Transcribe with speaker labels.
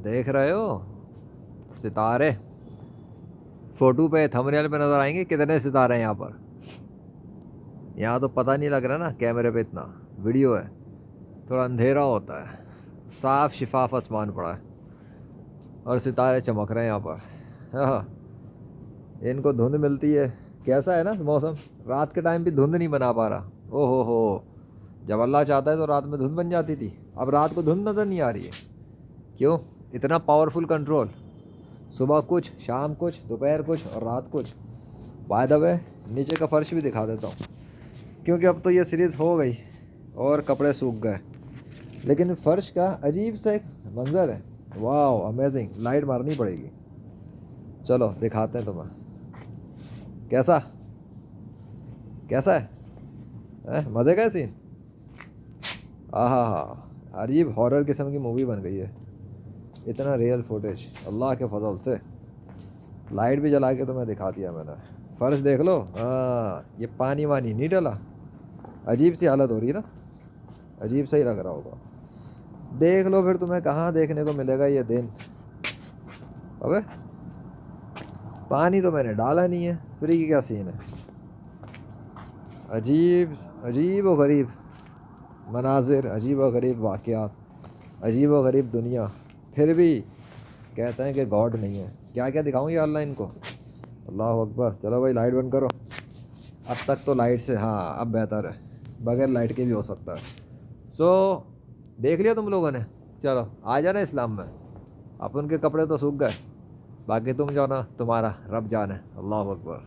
Speaker 1: देख रहे हो सितारे? फोटो पे थंबनेल पे नजर आएंगे कितने सितारे हैं यहाँ पर। यहाँ तो पता नहीं लग रहा ना कैमरे पे, इतना वीडियो है, थोड़ा अंधेरा होता है। साफ शिफाफ आसमान पड़ा है और सितारे चमक रहे हैं यहाँ पर। हाँ, इनको धुंध मिलती है। कैसा है ना मौसम, रात के टाइम भी धुंध नहीं बना पा रहा। ओहो हो, जब अल्लाह चाहता है तो रात में धुंध बन जाती थी, अब रात को धुंध नज़र नहीं आ रही है। क्यों? इतना पावरफुल कंट्रोल। सुबह कुछ, शाम कुछ, दोपहर कुछ और रात कुछ। बाय द वे, नीचे का फर्श भी दिखा देता हूँ, क्योंकि अब तो ये सीरीज़ हो गई और कपड़े सूख गए, लेकिन फर्श का अजीब सा एक मंज़र है। वाह अमेजिंग, लाइट मारनी पड़ेगी। चलो दिखाते हैं तुम्हें कैसा कैसा है, मज़े का है सीन। आहा हा, अजीब हॉरर किस्म की मूवी बन गई है। इतना रियल फुटेज अल्लाह के फजल से। लाइट भी जला के तुम्हें दिखा दिया मैंने। फर्श देख लो, हाँ ये पानी वानी नहीं डला। अजीब सी हालत हो रही है ना, अजीब सा ही लग रहा होगा। देख लो फिर तुम्हें कहाँ देखने को मिलेगा ये दिन। अबे पानी तो मैंने डाला नहीं है, फिर ये क्या सीन है। अजीब अजीब व गरीब मनाजिर, अजीब व गरीब वाक़यात, अजीब व गरीब दुनिया। फिर भी कहते हैं कि गॉड नहीं है। क्या क्या दिखाऊँ ये अल्लाह इनको। अल्लाह अकबर। चलो भाई लाइट बंद करो। अब तक तो लाइट से, हाँ अब बेहतर है, बगैर लाइट के भी हो सकता है। सो देख लिया तुम लोगों ने। चलो आ जाना इस्लाम में। अपन के कपड़े तो सूख गए, बाकी तुम जाओ ना, तुम्हारा रब जाने। अल्लाह अकबर।